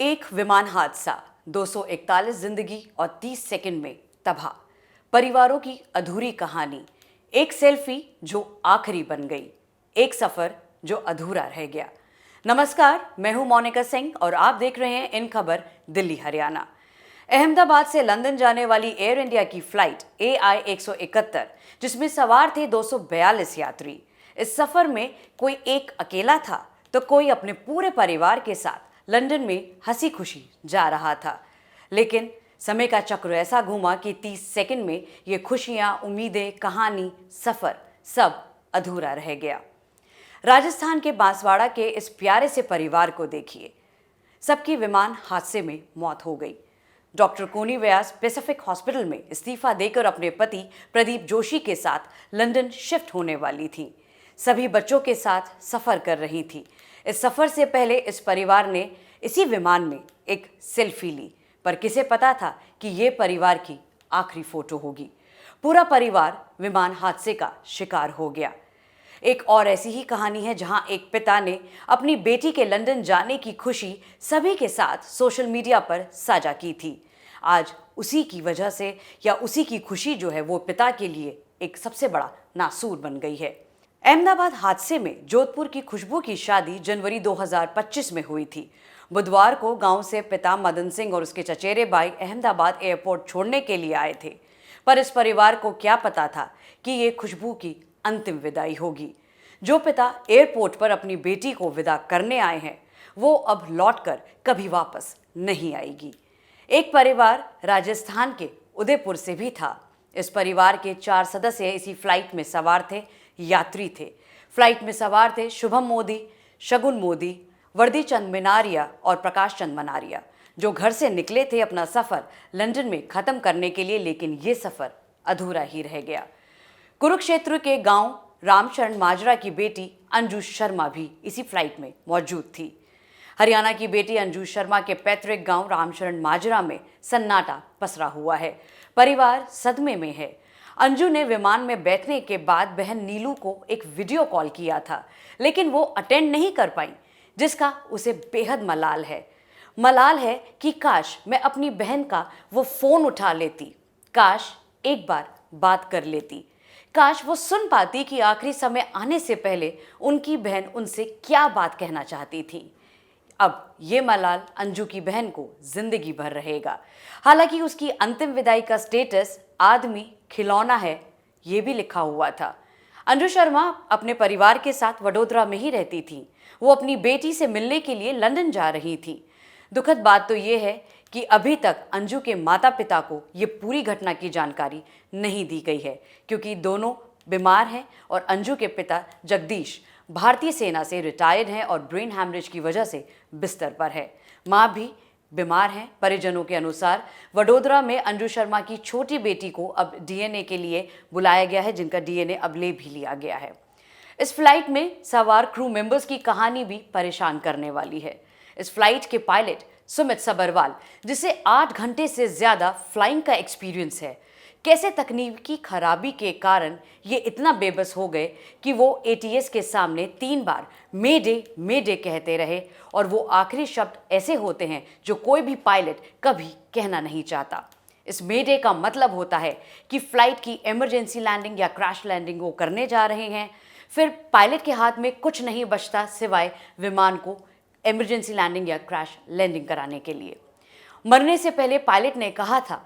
एक विमान हादसा, 241 जिंदगी और 30 सेकंड में तबाह। परिवारों की अधूरी कहानी। एक सेल्फी जो आखिरी बन गई, एक सफर जो अधूरा रह गया। नमस्कार, मैं हूं मोनिका सिंह और आप देख रहे हैं इन खबर दिल्ली हरियाणा। अहमदाबाद से लंदन जाने वाली एयर इंडिया की फ्लाइट AI 171, जिसमें सवार थे 242 यात्री। इस सफर में कोई एक अकेला था तो कोई अपने पूरे परिवार के साथ लंदन में हंसी खुशी जा रहा था। लेकिन समय का चक्र ऐसा घूमा कि 30 सेकंड में ये खुशियां, उम्मीदें, कहानी, सफर सब अधूरा रह गया। राजस्थान के बांसवाड़ा के इस प्यारे से परिवार को देखिए। सबकी विमान हादसे में मौत हो गई। डॉक्टर कोनी व्यास पैसिफिक हॉस्पिटल में इस्तीफा देकर अपने पति प्रदीप जोशी के साथ लंदन शिफ्ट होने वाली थी। सभी बच्चों के साथ सफर कर रही थी। इस सफर से पहले इस परिवार ने इसी विमान में एक सेल्फी ली, पर किसे पता था कि ये परिवार की आखिरी फोटो होगी। पूरा परिवार विमान हादसे का शिकार हो गया। एक और ऐसी ही कहानी है जहां एक पिता ने अपनी बेटी के लंदन जाने की खुशी सभी के साथ सोशल मीडिया पर साझा की थी। आज उसी की वजह से या उसी की खुशी जो है वो पिता के लिए एक सबसे बड़ा नासूर बन गई है। अहमदाबाद हादसे में जोधपुर की खुशबू की शादी जनवरी 2025 में हुई थी। बुधवार को गांव से पिता मदन सिंह और उसके चचेरे भाई अहमदाबाद एयरपोर्ट छोड़ने के लिए आए थे, पर इस परिवार को क्या पता था कि ये खुशबू की अंतिम विदाई होगी। जो पिता एयरपोर्ट पर अपनी बेटी को विदा करने आए हैं, वो अब लौटकर कभी वापस नहीं आएगी। एक परिवार राजस्थान के उदयपुर से भी था। इस परिवार के 4 सदस्य इसी फ्लाइट में सवार थे, यात्री थे। फ्लाइट में सवार थे शुभम मोदी, शगुन मोदी, वर्दी चंद मिनारिया और प्रकाश चंद मनारिया, जो घर से निकले थे अपना सफर लंदन में खत्म करने के लिए, लेकिन ये सफर अधूरा ही रह गया। कुरुक्षेत्र के गांव रामचरण माजरा की बेटी अंजू शर्मा भी इसी फ्लाइट में मौजूद थी। हरियाणा की बेटी अंजू शर्मा के पैतृक गांव रामचरण माजरा में सन्नाटा पसरा हुआ है। परिवार सदमे में है। अंजू ने विमान में बैठने के बाद बहन नीलू को एक वीडियो कॉल किया था, लेकिन वो अटेंड नहीं कर पाई, जिसका उसे बेहद मलाल है। मलाल है कि काश मैं अपनी बहन का वो फोन उठा लेती, काश एक बार बात कर लेती, काश वो सुन पाती कि आखिरी समय आने से पहले उनकी बहन उनसे क्या बात कहना चाहती थी। अब ये मलाल अंजू की बहन को जिंदगी भर रहेगा। हालांकि उसकी अंतिम विदाई का स्टेटस आदमी खिलौना है, ये भी लिखा हुआ था। अंजू शर्मा अपने परिवार के साथ वडोदरा में ही रहती थी। वो अपनी बेटी से मिलने के लिए लंदन जा रही थी। दुखद बात तो ये है कि अभी तक अंजू के माता पिता को ये पूरी घटना की जानकारी नहीं दी गई है, क्योंकि दोनों बीमार हैं और अंजू के पिता जगदीश भारतीय सेना से रिटायर्ड हैं और ब्रेन हैमरेज की वजह से बिस्तर पर है। माँ भी बीमार हैं। परिजनों के अनुसार वडोदरा में अंजू शर्मा की छोटी बेटी को अब DNA के लिए बुलाया गया है, जिनका DNA अब ले भी लिया गया है। इस फ्लाइट में सवार क्रू मेंबर्स की कहानी भी परेशान करने वाली है। इस फ्लाइट के पायलट सुमित सबरवाल, जिसे 8 घंटे से ज़्यादा फ्लाइंग का एक्सपीरियंस है, कैसे तकनीकी खराबी के कारण ये इतना बेबस हो गए कि वो ATS के सामने 3 बार मेडे कहते रहे, और वो आखिरी शब्द ऐसे होते हैं जो कोई भी पायलट कभी कहना नहीं चाहता। इस मेडे का मतलब होता है कि फ्लाइट की इमरजेंसी लैंडिंग या क्रैश लैंडिंग वो करने जा रहे हैं। फिर पायलट के हाथ में कुछ नहीं बचता सिवाय विमान को इमरजेंसी लैंडिंग या क्रैश लैंडिंग कराने के लिए। मरने से पहले पायलट ने कहा था,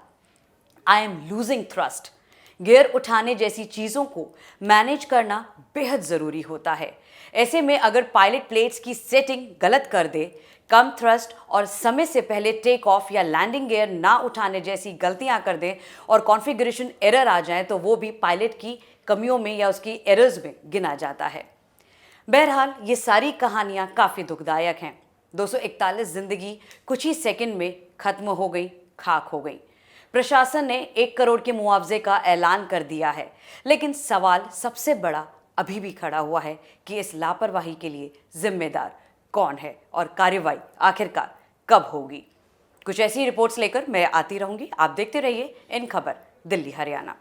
I am losing thrust. Gear उठाने जैसी चीज़ों को मैनेज करना बेहद ज़रूरी होता है। ऐसे में अगर पायलट प्लेट्स की सेटिंग गलत कर दे, कम थ्रस्ट और समय से पहले टेक ऑफ या लैंडिंग गियर ना उठाने जैसी गलतियां कर दें और कॉन्फ़िगरेशन एरर आ जाए, तो वो भी पायलट की कमियों में या उसकी एरर्स में गिना जाता है। बहरहाल ये सारी कहानियाँ काफ़ी दुखदायक हैं। 241 जिंदगी कुछ ही सेकंड में ख़त्म हो गई, खाक हो गई। प्रशासन ने 1 करोड़ के मुआवजे का ऐलान कर दिया है, लेकिन सवाल सबसे बड़ा अभी भी खड़ा हुआ है कि इस लापरवाही के लिए जिम्मेदार कौन है और कार्रवाई आखिरकार कब होगी। कुछ ऐसी रिपोर्ट्स लेकर मैं आती रहूंगी। आप देखते रहिए इन खबर दिल्ली हरियाणा।